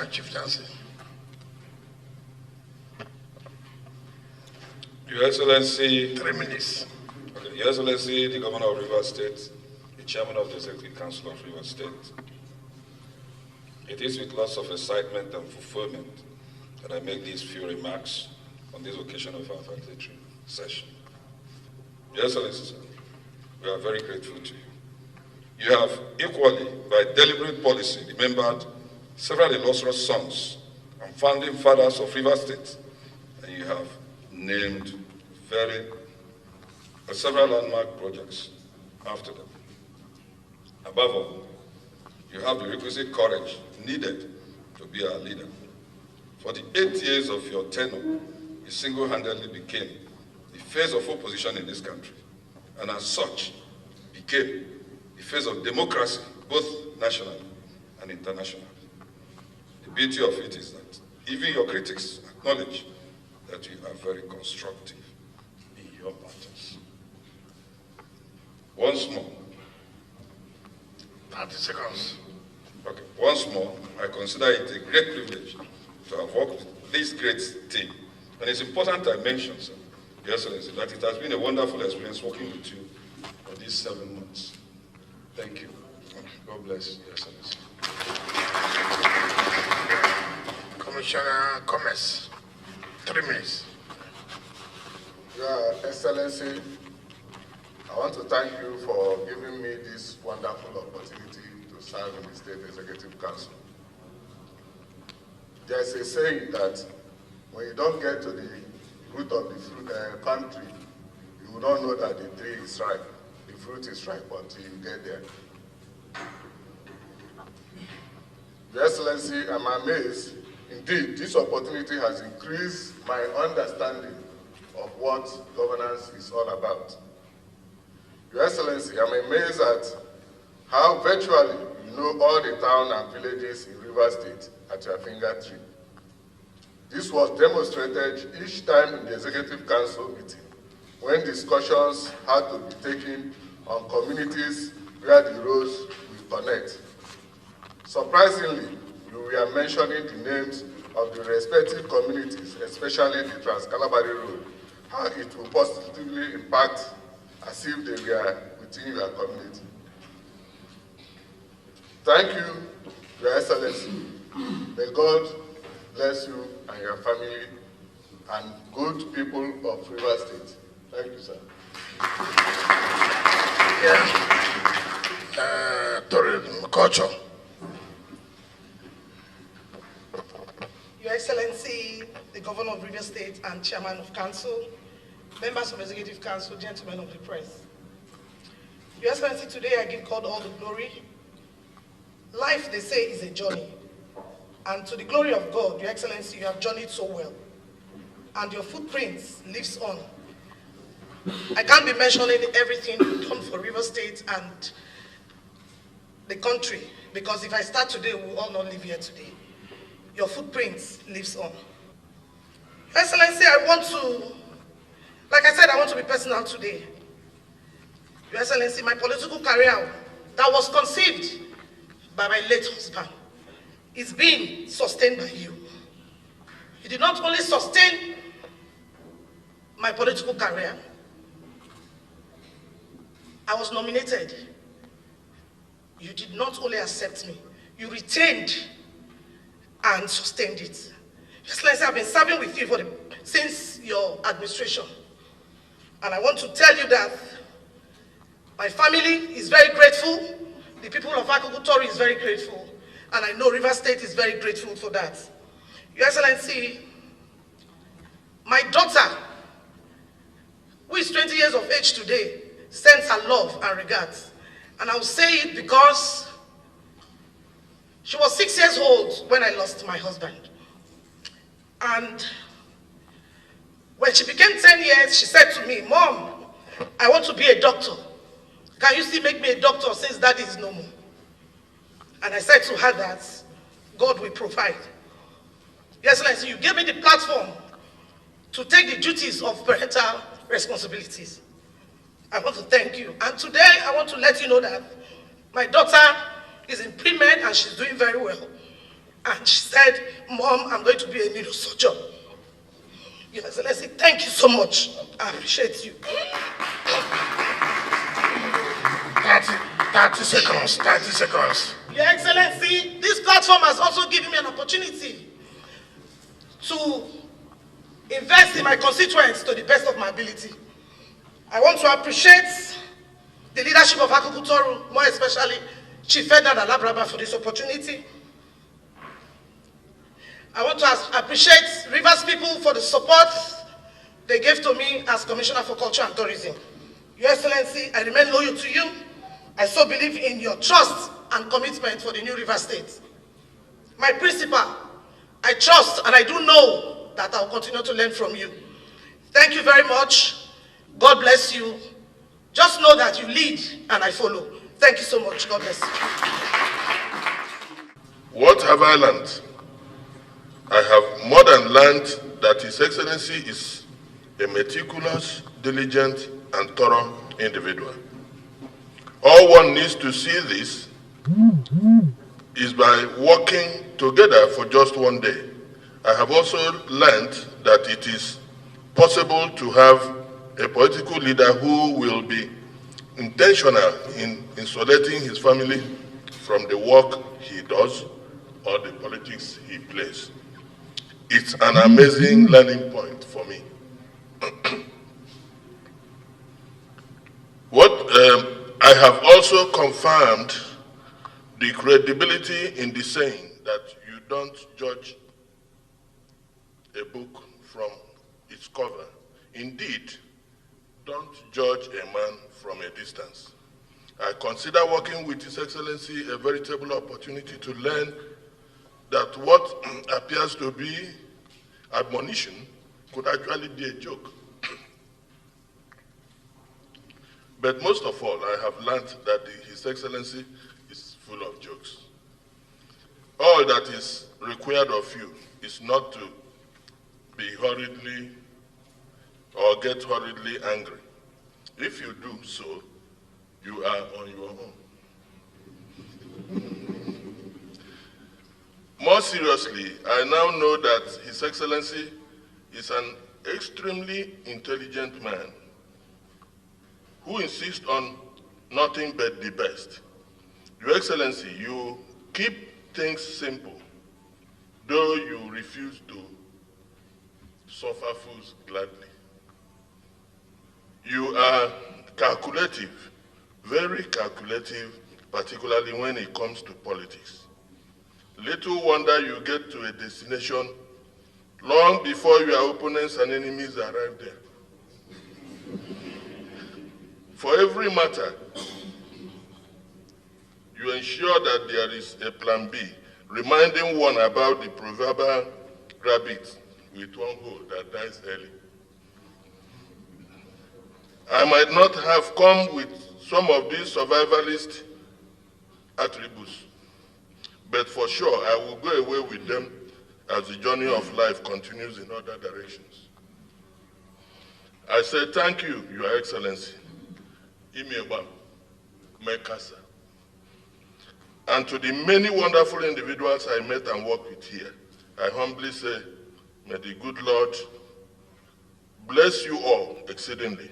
Chief Chancellor. Your Excellency, 3 minutes. okay, Your Excellency, the Governor of Rivers State, the Chairman of the Executive Council of Rivers State, it is with lots of excitement and fulfillment that I make these few remarks on this occasion of our valedictory session. Your Excellency, sir, we are very grateful to you. You have equally, by deliberate policy, remembered several illustrious sons and founding fathers of Rivers State, and you have named several landmark projects after them. Above all, you have the requisite courage needed to be our leader. For the 8 years of your tenure, you single-handedly became the face of opposition in this country, and as such, became the face of democracy, both nationally and internationally. The beauty of it is that even your critics acknowledge that you are very constructive in your battles. Once more, 30 seconds. okay, once more, I consider it a great privilege to have worked with this great team. And it's important I mention, sir, Your Excellency, that it has been a wonderful experience working with you for these 7 months. Thank you. God bless, Your Excellency. Commissioner Commerce, 3 minutes. Your Excellency, I want to thank you for giving me this wonderful opportunity to serve in the State Executive Council. There's a saying that when you don't get to the root of the country, you will not know that the tree is ripe, the fruit is ripe until you get there. Your Excellency, I'm amazed. Indeed, this opportunity has increased my understanding of what governance is all about. Your Excellency, I'm amazed at how virtually you know all the towns and villages in Rivers State at your fingertips. This was demonstrated each time in the Executive Council meeting when discussions had to be taken on communities where the roads will connect. Surprisingly, you were mentioning the names of the respective communities, especially the Trans-Calabari Road, how it will positively impact as if they were within your community. Thank you, Your Excellency. May God bless you and your family and good people of Rivers State. Thank you, sir. Tourism, culture. Your Excellency, the Governor of Rivers State and Chairman of Council, members of Executive Council, gentlemen of the press. Your Excellency, today I give God all the glory. Life, they say, is a journey. And to the glory of God, Your Excellency, you have journeyed so well. And your footprints lives on. I can't be mentioning everything you've done for Rivers State and the country, because if I start today, we will all not live here today. Your footprints lives on. Your Excellency, like I said, I want to be personal today. Your Excellency, my political career that was conceived by my late husband is being sustained by you. You did not only sustain my political career, I was nominated. You did not only accept me, you retained and sustained it. Your Excellency, I've been serving with you since your administration. And I want to tell you that my family is very grateful. The people of Akukutori is very grateful. And I know Rivers State is very grateful for that. Your Excellency, my daughter, who is 20 years of age today, sends her love and regards. And I'll say it because she was 6 years old when I lost my husband. And when she became 10 years, she said to me, "Mom, I want to be a doctor. Can you still make me a doctor since Daddy is no more?" And I said to her that God will provide. Your Excellency, you gave me the platform to take the duties of parental responsibilities. I want to thank you. And today, I want to let you know that my daughter is in pre-med and she's doing very well. And she said, Mom, I'm going to be a neurosurgeon. Your Excellency, thank you so much. I appreciate you. 30 seconds, 30 seconds. Your Excellency, this platform has also given me an opportunity to invest in my constituents to the best of my ability. I want to appreciate the leadership of Akukutoru, more especially Chief Ferdinand Alabraba, for this opportunity. I want to appreciate Rivers people for the support they gave to me as Commissioner for Culture and Tourism. Your Excellency, I remain loyal to you. I so believe in your trust and commitment for the new Rivers State. My principal, I trust and I do know that I will continue to learn from you. Thank you very much. God bless you. Just know that you lead and I follow. Thank you so much. God bless you. What have I learned? I have more than learned that His Excellency is a meticulous, diligent, and thorough individual. All one needs to see this is by working together for just one day. I have also learned that it is possible to have a political leader who will be intentional in insulating his family from the work he does or the politics he plays. It's an amazing learning point for me. I have also confirmed the credibility in the saying that you don't judge a book from its cover. Indeed, don't judge a man from a distance. I consider working with His Excellency a veritable opportunity to learn that what appears to be admonition could actually be a joke. But most of all, I have learned that His Excellency is full of jokes. All that is required of you is not to be hurriedly or get hurriedly angry. If you do so, you are on your own. More seriously, I now know that His Excellency is an extremely intelligent man who insists on nothing but the best. Your Excellency, you keep things simple, though you refuse to suffer fools gladly. You are calculative, very calculative, particularly when it comes to politics. Little wonder you get to a destination long before your opponents and enemies arrive there. For every matter, you ensure that there is a plan B, reminding one about the proverbial rabbit with one hole that dies early. I might not have come with some of these survivalist attributes, but for sure I will go away with them as the journey of life continues in other directions. I say thank you, Your Excellency, Imeba, Mekasa, and to the many wonderful individuals I met and worked with here. I humbly say, may the good Lord bless you all exceedingly.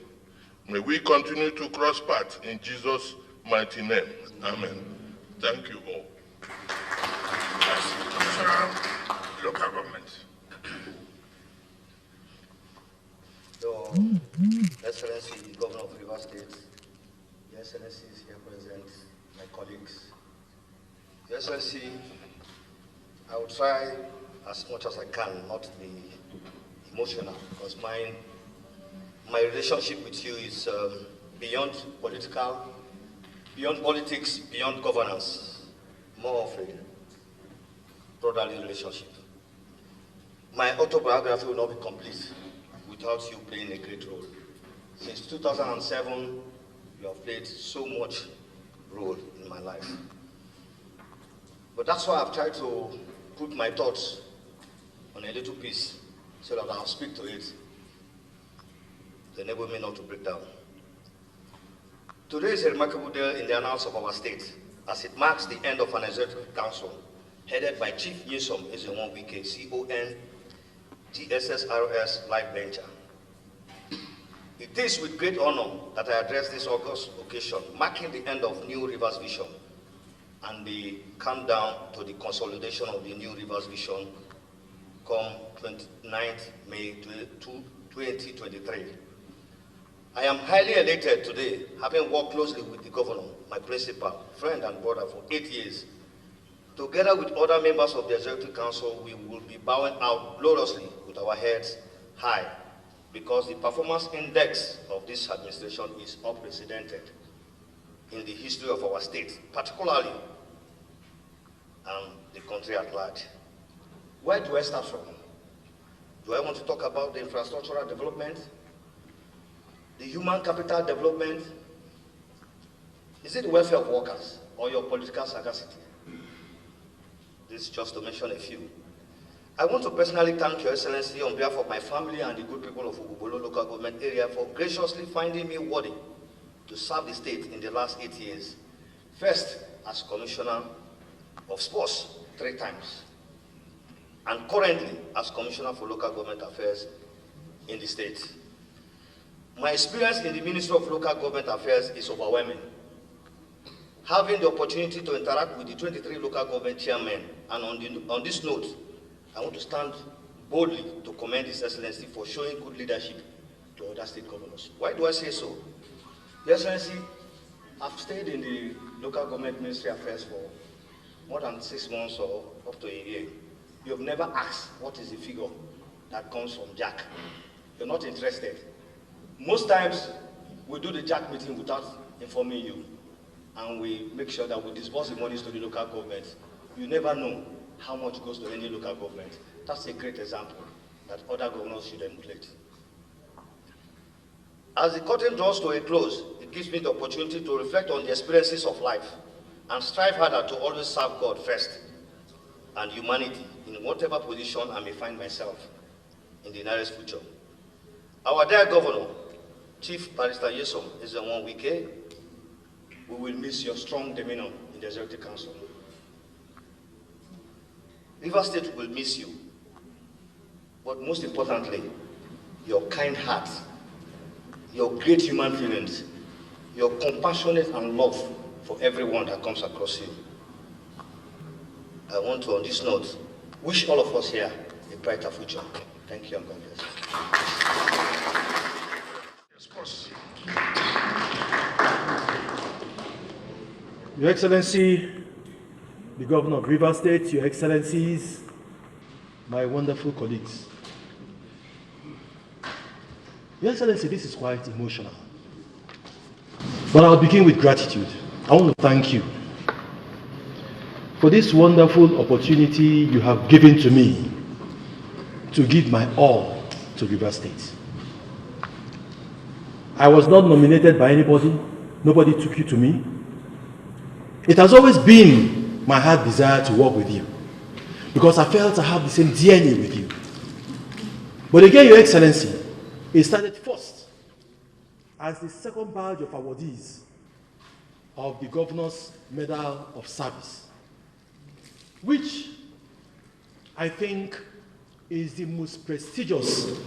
May we continue to cross paths in Jesus' mighty name. Amen. Thank you all. Commissioner, local government. Your Excellency, Governor of Rivers State, Your Excellencies here present, my colleagues. Your Excellency, I will try as much as I can not to be emotional, because my relationship with you is beyond politics, beyond governance, more of a brotherly relationship. My autobiography will not be complete without you playing a great role. Since 2007, you have played so much role in my life. But that's why I've tried to put my thoughts on a little piece so that I'll speak to it to enable me not to break down. Today is a remarkable day in the annals of our state, as it marks the end of an executive council headed by Chief Nyesom Wike, CON, GSSRS Life Venture. It is with great honor that I address this august occasion, marking the end of New Rivers Vision and the countdown to the consolidation of the New Rivers Vision come 29th May 2023. I am highly elated today, having worked closely with the governor, my principal, friend and brother for 8 years. Together with other members of the Executive Council, we will be bowing out gloriously with our heads high, because the performance index of this administration is unprecedented in the history of our state, particularly and the country at large. Where do I start from? Do I want to talk about the infrastructural development, the human capital development? Is it the welfare of workers or your political sagacity? This is just to mention a few. I want to personally thank Your Excellency on behalf of my family and the good people of Ugubolo local government area for graciously finding me worthy to serve the state in the last 8 years. First, as Commissioner of Sports 3 times, and currently as Commissioner for Local Government Affairs in the state. My experience in the Ministry of Local Government Affairs is overwhelming. Having the opportunity to interact with the 23 local government chairmen, and on this note, I want to stand boldly to commend His Excellency for showing good leadership to other state governors. Why do I say so? Your Excellency, I've stayed in the local government ministry affairs for more than 6 months or up to a year. You have never asked what is the figure that comes from Jack. You're not interested. Most times, we do the Jack meeting without informing you, and we make sure that we disburse the monies to the local government. You never know how much goes to any local government. That's a great example that other governors should emulate. As the curtain draws to a close, it gives me the opportunity to reflect on the experiences of life and strive harder to always serve God first and humanity in whatever position I may find myself in the nearest future. Our dear Governor, Chief Barrister Nyesom Wike, we will miss your strong demeanor in the Executive Council. Rivers State will miss you, but most importantly, your kind heart, your great human feelings, your compassionate and love for everyone that comes across you. I want to, on this note, wish all of us here a brighter future. Thank you and God bless. Yes, boss. Your Excellency, the Governor of Rivers State, Your Excellencies, my wonderful colleagues. Your Excellency, this is quite emotional. But I'll begin with gratitude. I want to thank you for this wonderful opportunity you have given to me to give my all to Rivers State. I was not nominated by anybody. Nobody took you to me. It has always been my heart desire to work with you, because I felt I have the same DNA with you. But again, Your Excellency, it started first as the second badge of awardees of the Governor's Medal of Service, which I think is the most prestigious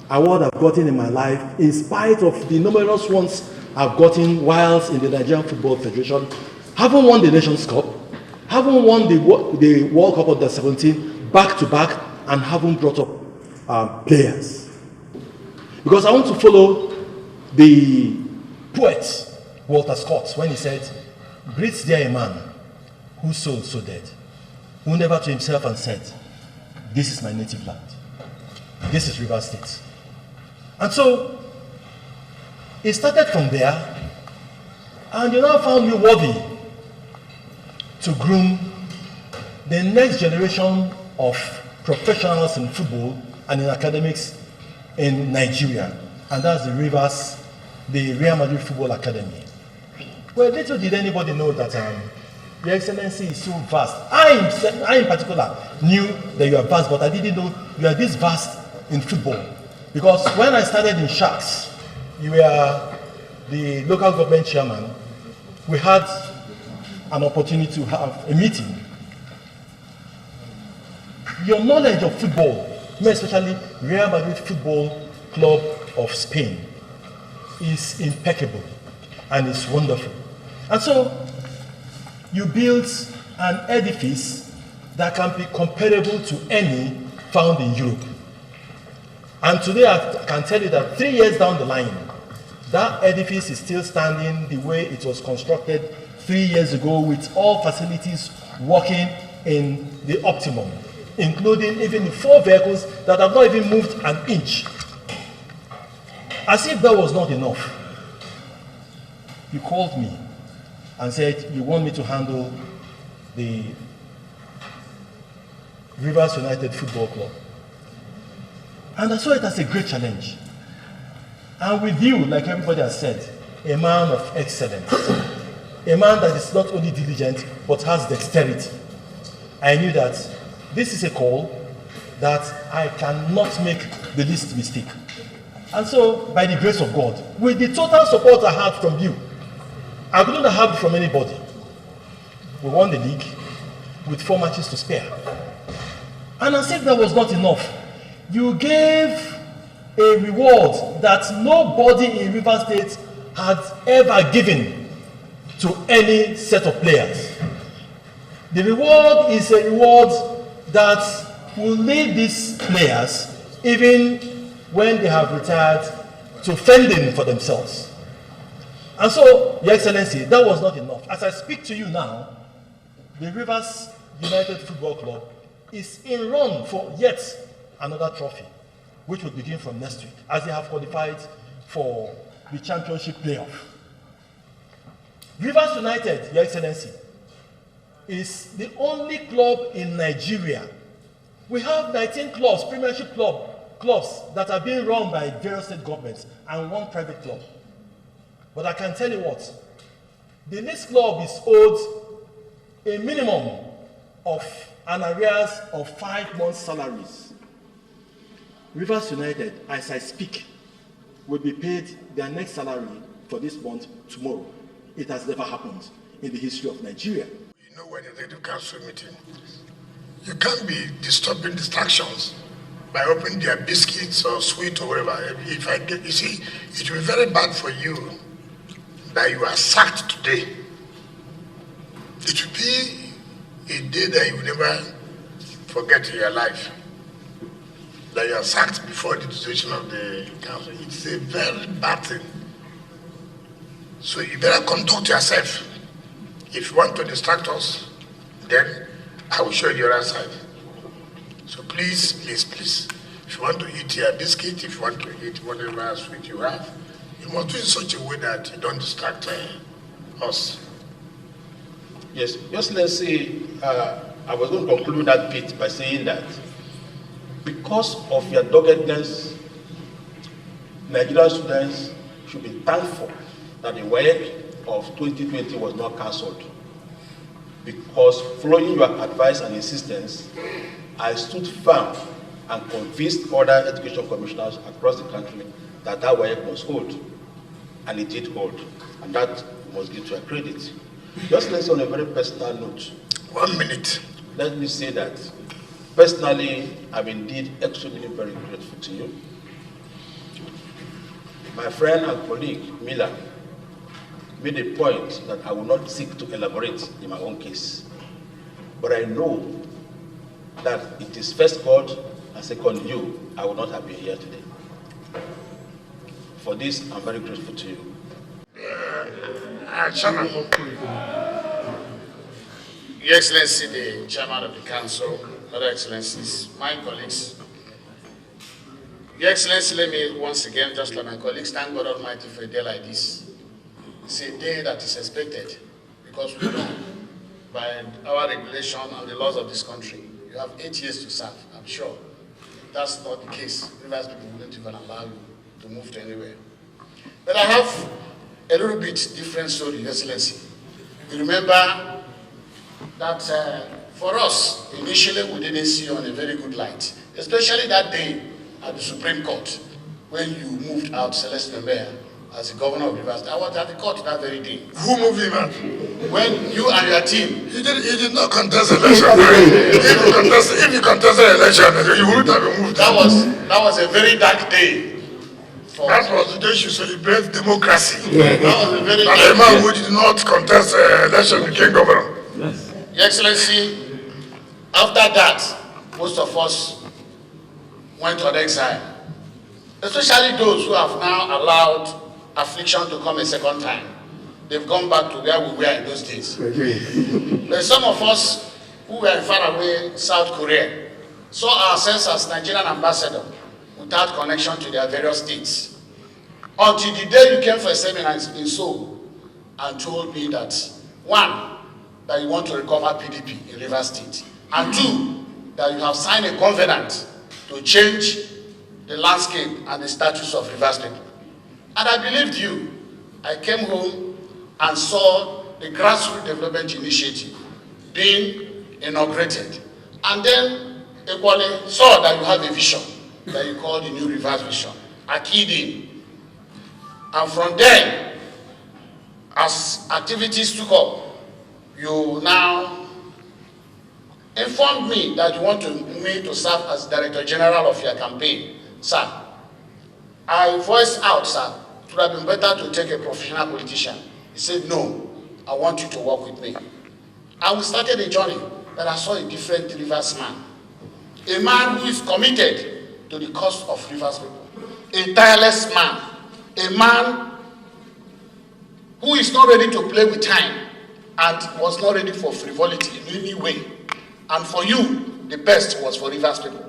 award I've gotten in my life, in spite of the numerous ones I've gotten whilst in the Nigerian Football Federation. Haven't won the Nations Cup, haven't won the World Cup under 17 back-to-back, and haven't brought up players. Because I want to follow the poet Walter Scott when he said, "Great there a man whose soul so dead, who never to himself and said, 'This is my native land. This is Rivers State.'" And so it started from there, and you now found me worthy to groom the next generation of professionals in football and in academics in Nigeria, and that's the Real Madrid Football Academy. Well, little did anybody know that Your Excellency is so vast. I in particular knew that you are vast, but I didn't know you are this vast in football. Because when I started in Sharks, you were the local government chairman. We had an opportunity to have a meeting. Your knowledge of football, more especially Real Madrid Football Club of Spain, is impeccable and is wonderful. And so you built an edifice that can be comparable to any found in Europe. And today I can tell you that 3 years down the line, that edifice is still standing the way it was constructed 3 years ago, with all facilities working in the optimum, including even the 4 vehicles that have not even moved an inch. As if that was not enough, you called me and said you want me to handle the Rivers United Football Club. And I saw it as a great challenge. And with you, like everybody has said, a man of excellence, a man that is not only diligent, but has dexterity. I knew that this is a call that I cannot make the least mistake. And so, by the grace of God, with the total support I had from you, I couldn't have it from anybody. We won the league with 4 matches to spare. And as if that was not enough, you gave a reward that nobody in Rivers State had ever given to any set of players. The reward is a reward that will lead these players, even when they have retired, to fending for themselves. And so, Your Excellency, that was not enough. As I speak to you now, the Rivers United Football Club is in run for yet another trophy, which will begin from next week, as they have qualified for the championship playoff. Rivers United, Your Excellency, is the only club in Nigeria. We have 19 clubs, premiership clubs that are being run by various state governments and 1 private club. But I can tell you what, the least club is owed a minimum of an arrears of 5 months' salaries. Rivers United, as I speak, will be paid their next salary for this month tomorrow. It has never happened in the history of Nigeria. You know, when the executive council meeting, you can't be disturbing distractions by opening their biscuits or sweet or whatever. If I get, you see, it will be very bad for you that you are sacked today. It will be a day that you will never forget in your life. That you are sacked before the decision of the council. It's a very bad thing. So you better conduct yourself. If you want to distract us, then I will show you the other side. So please, please, please, if you want to eat your biscuit, if you want to eat whatever sweet you have, you must do it in such a way that you don't distract us. Yes, just let's say, I was going to conclude that bit by saying that because of your doggedness, Nigerian students should be thankful that the WIKE of 2020 was not cancelled. Because following your advice and insistence, I stood firm and convinced other education commissioners across the country that that WIKE must hold. And it did hold. And that must give to a credit. Just let's on a very personal note. 1 minute. Let me say that personally, I'm indeed extremely very grateful to you. My friend and colleague, Miller, made a point that I will not seek to elaborate in my own case. But I know that it is first God and second you, I would not have been here today. For this, I'm very grateful to you. Chairman, Your Excellency, the Chairman of the Council, other Excellencies, my colleagues. Your Excellency, let me once again, just like my colleagues, thank God Almighty for a day like this. It's a day that is expected because we know by our regulation and the laws of this country, you have 8 years to serve. I'm sure that's not the case. Rivers people wouldn't even allow you to move to anywhere. But I have a little bit different story, Your Excellency. You remember that for us, initially we didn't see on a very good light, especially that day at the Supreme Court when you moved out Celeste Mayor as the governor of Rivers State. I was at the court that very day. Who moved him out? When you and your team. He did not contest election. If he contested election, he wouldn't have been moved. That was a very dark day. That was the day you celebrate democracy. That was a very dark day. A man who did not contest election became governor. Yes. Your Excellency, after that, most of us went on exile. Especially those who have now allowed affliction to come a second time. They've gone back to where we were in those days. But some of us who were far away South Korea saw ourselves as Nigerian ambassadors without connection to their various states. Until the day you came for a seminar in Seoul and told me that, one, that you want to recover PDP in Rivers State, and two, that you have signed a covenant to change the landscape and the status of Rivers people. And I believed you. I came home and saw the grassroots development initiative being inaugurated. And then equally saw that you have a vision that you call the New Rivers Vision. I keyed in. And from then, as activities took up, you now informed me that you want me to serve as Director General of your campaign. Sir, I voiced out, sir, it would have been better to take a professional politician. He said, no, I want you to work with me. And we started a journey that I saw a different Rivers man. A man who is committed to the cause of Rivers people. A tireless man. A man who is not ready to play with time and was not ready for frivolity in any way. And for you, the best was for Rivers people.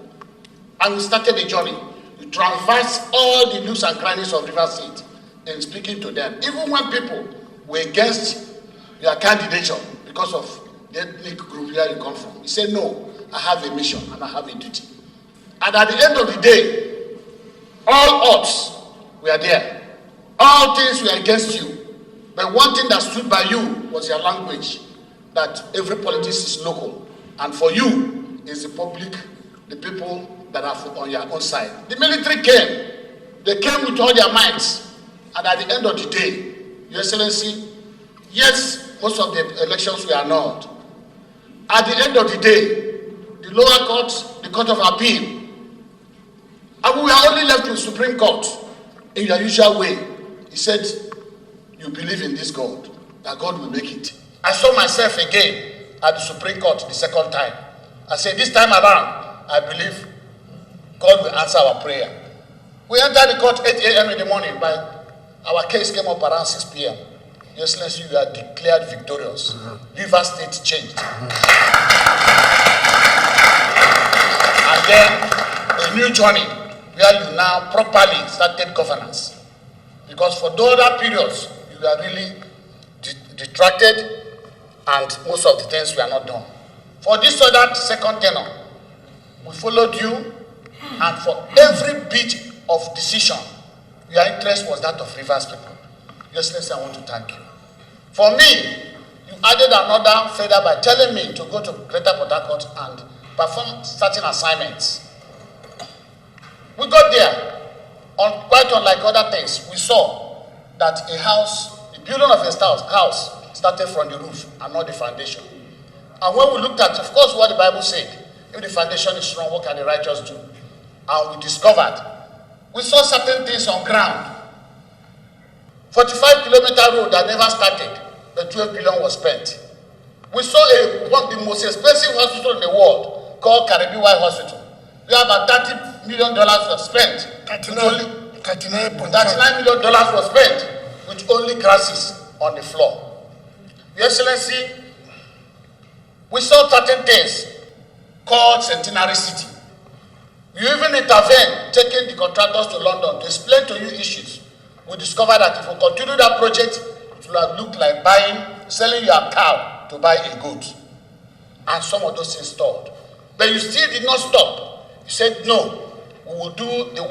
And we started a journey. We traversed all the nooks and crannies of Rivers State in speaking to them. Even when people were against your candidature because of the ethnic group where you come from, he said, no, I have a mission and I have a duty. And at the end of the day, all odds were there. All things were against you. But one thing that stood by you was your language, that every politician is local. And for you is the public, the people that are on your own side. The military came. They came with all their might. And at the end of the day, Your Excellency, yes, most of the elections were annulled. At the end of the day, the lower court, the Court of Appeal, and we were only left with Supreme Court in your usual way. He said, you believe in this God, that God will make it. I saw myself again at the Supreme Court the second time. I said, this time around, I believe God will answer our prayer. We entered the court 8 a.m. in the morning, but our case came up around 6 p.m. Your Excellency, you are declared victorious. Rivers State changed. And then a new journey where you now properly started governance. Because for the other periods, you were really detracted and most of the things were not done. For this other second tenure, we followed you, and for every bit of decision, your interest was that of Rivers people. Your Excellency, I want to thank you. For me, you added another feather by telling me to go to Greater Port Harcourt and perform certain assignments. We got there, quite unlike other things. We saw that a house, the building of a house started from the roof and not the foundation. And when we looked at, of course, what the Bible said, if the foundation is strong, what can the righteous do? And we discovered, we saw certain things on ground. 45-kilometer road that never started, the 12 billion was spent. We saw one of the most expensive hospital in the world called Caribbean White Hospital. We have about $30 million was spent. $39 million was spent with only grasses on the floor. Your Excellency, we saw certain things called Centenary City. You even intervened, taking the contractors to London to explain to you issues. We discovered that if we continue that project, it will have looked like selling your cow to buy a goat. And some of those things stopped. But you still did not stop. You said, no, we will do the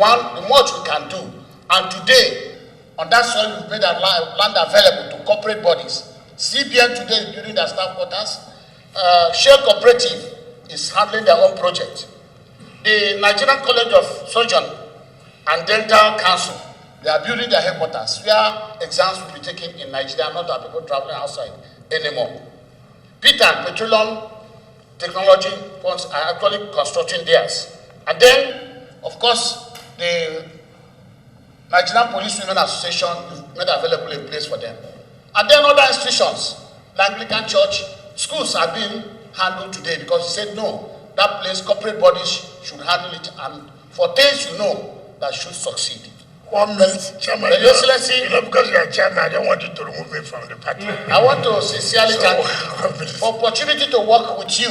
much we can do. And today, on that soil, we made that land available to corporate bodies. CBN today is building their staff quarters. Shell Cooperative is handling their own project. The Nigerian College of Surgeon and Dental Council, they are building their headquarters where exams will be taken in Nigeria, not that people traveling outside anymore. Peter Petroleum Technology funds are actually constructing theirs. And then, of course, the Nigerian Police Women Association made available a place for them. And then other institutions, the Anglican Church, schools are being handled today because he said no, that place, corporate bodies should handle it, and for things you know that should succeed. 1 minute, Chairman. Your Excellency, Because you are chairman, I don't want you to remove me from the party. I want to sincerely thank you for opportunity to work with you.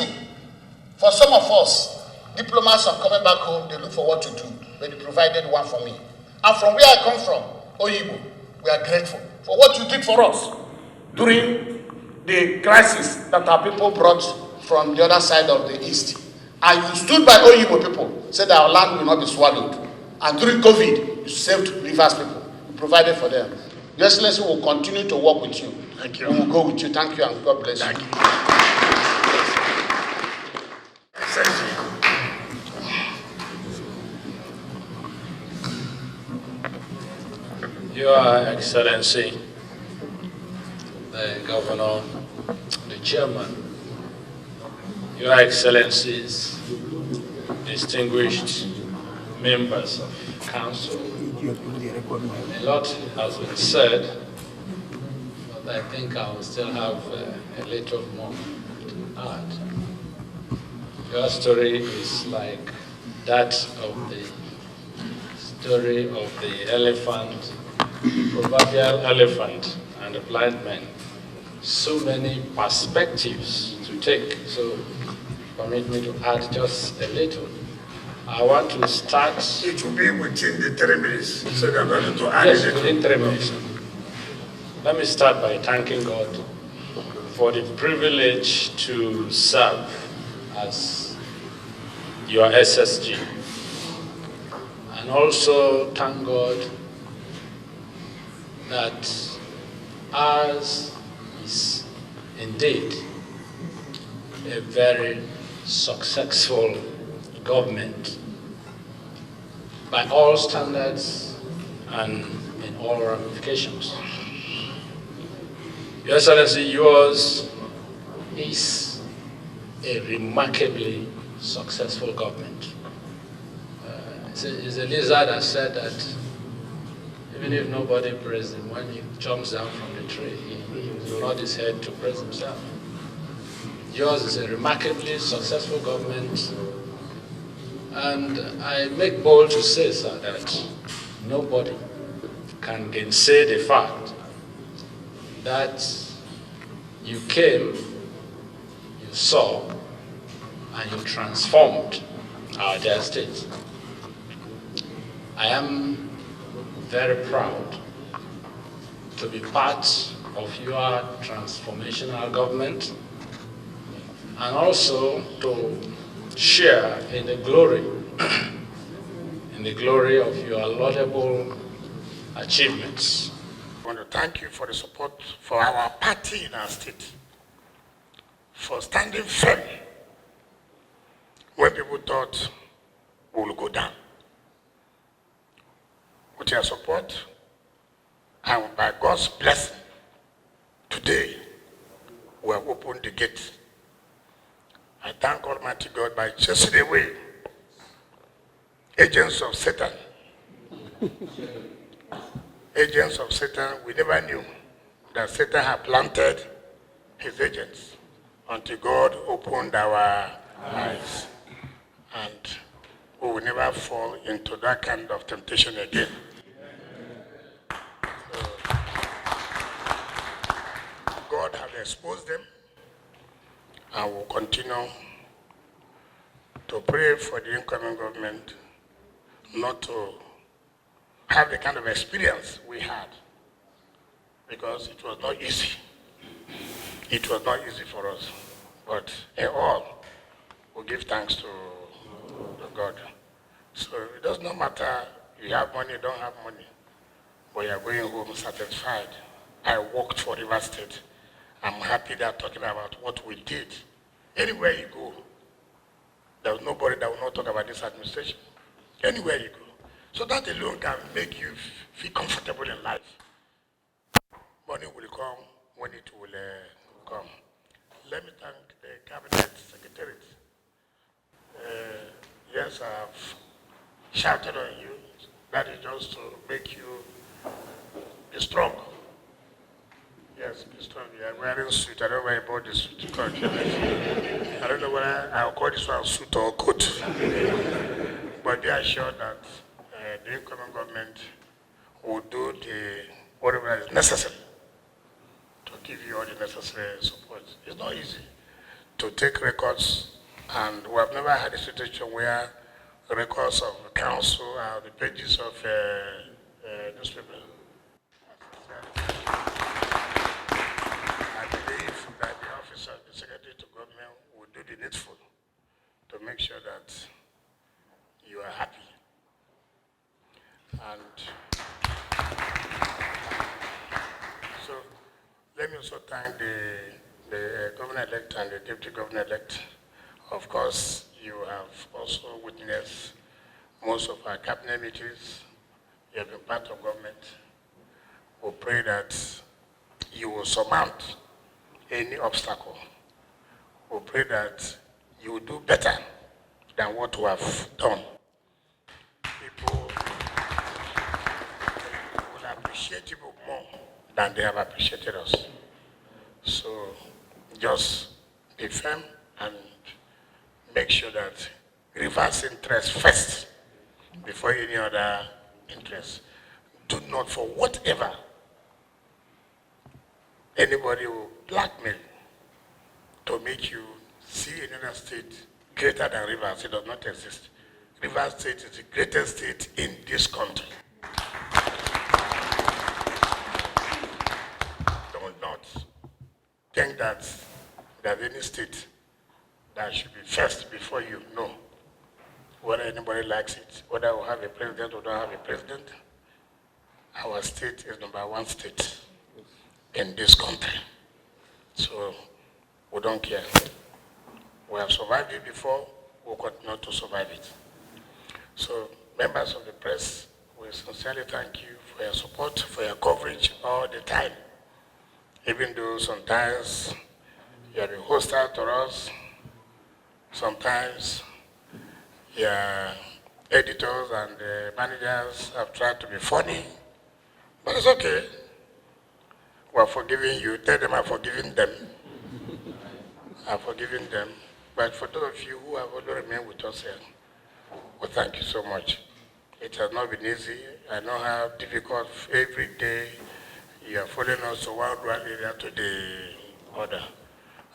For some of us, diplomats are coming back home, they look for what to do, but you provided one for me. And from where I come from, Oyibo, we are grateful for what you did for us during the crisis that our people brought from the other side of the east. And you stood by Oyibo people, said our land will not be swallowed. And during COVID, you saved Rivers people. You provided for them. Your Excellency will continue to work with you. Thank you. We will go with you. Thank you and God bless you. Thank you. Thank you. Your Excellency, the Governor, the Chairman, Your Excellencies, distinguished members of Council, a lot has been said, but I think I will still have a little more to add. Your story is like that of the story of the elephant, proverbial elephant and the blind man. So many perspectives to take, so permit me to add just a little. I want to start. It will be within the 3 minutes, so they're going to add Yes, it. within 3 minutes. Let me start by thanking God for the privilege to serve as your SSG. And also thank God that ours is indeed a very successful government by all standards and in all ramifications. Your Excellency, yours is a remarkably successful government. It's a lizard that said that even if nobody prays him, when he jumps down from the tree, he will nod his head to praise himself. Yours is a remarkably successful government, and I make bold to say, sir, that nobody can gainsay the fact that you came, you saw, and you transformed our dear state. I am very proud to be part of your transformational government and also to share in the glory of your laudable achievements. I want to thank you for the support for our party in our state, for standing firm when people thought we will go down. With your support and by God's blessing, today we have opened the gate. I thank Almighty God by chasing away agents of Satan. Agents of Satan, we never knew that Satan had planted his agents until God opened our eyes. And we will never fall into that kind of temptation again. So, God has exposed them, and will continue to pray for the incoming government not to have the kind of experience we had, because it was not easy. It was not easy for us, but in all, we give thanks to God. So it does not matter you have money, you don't have money, but you are going home satisfied. I worked for Rivers State. I'm happy they're talking about what we did Anywhere you go, there's nobody that will not talk about this administration. Anywhere you go. So that alone can make you feel comfortable in life. Money will come when it will come. Let me thank the Cabinet Secretariat. Yes, I've shouted on you. That is just to make you be strong. Yes, be strong. You are wearing suit. I don't know why I bought this suit. I don't know whether I'll call this one suit or coat. But be assured that the incoming government will do whatever is necessary to give you all the necessary support. It's not easy to take records, and we have never had a situation where records of the council are the pages of newspaper. I believe that the office of the Secretary to Government will do the needful to make sure that you are happy. And so let me also thank the governor-elect and the deputy governor-elect. Of course, you have also witnessed most of our cabinet meetings. You have been part of government. We pray that you will surmount any obstacle. We pray that you will do better than what we have done. People will appreciate you more than they have appreciated us. So just be firm and make sure that reverse interest first before any other interest. Do not, for whatever anybody will blackmail to make you see another state greater than Rivers. It does not exist. Rivers State is the greatest state in this country. Do not think that there's any state that should be first before you. No. Whether anybody likes it, whether we have a president or don't have a president, our state is #1 state in this country. So we don't care. We have survived it before, we'll continue to survive it. So members of the press, we sincerely thank you for your support, for your coverage all the time. Even though sometimes you have been hostile to us, sometimes your editors and managers have tried to be funny, but it's okay. We're forgiving you. Tell them I'm forgiving them. I'm forgiving them. But for those of you who have already remained with us here, well, thank you so much. It has not been easy. I know how difficult every day you are following us to one area to the other.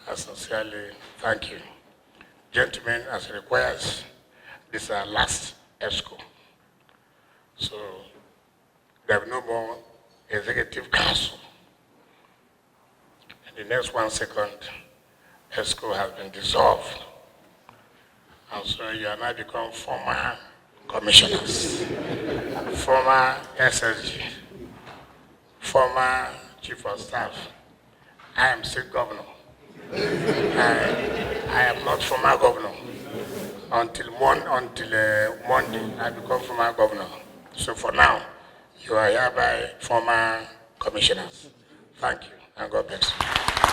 I sincerely thank you. Gentlemen, as it requires, this is our last ESCO. So there will be no more executive council. In the next 1 second, ESCO has been dissolved. And so you are now become former commissioners, former SSG, former chief of staff. I am state governor. I am not former governor. Until Monday, I become former governor. So for now, you are hereby former commissioners. Thank you, and God bless you.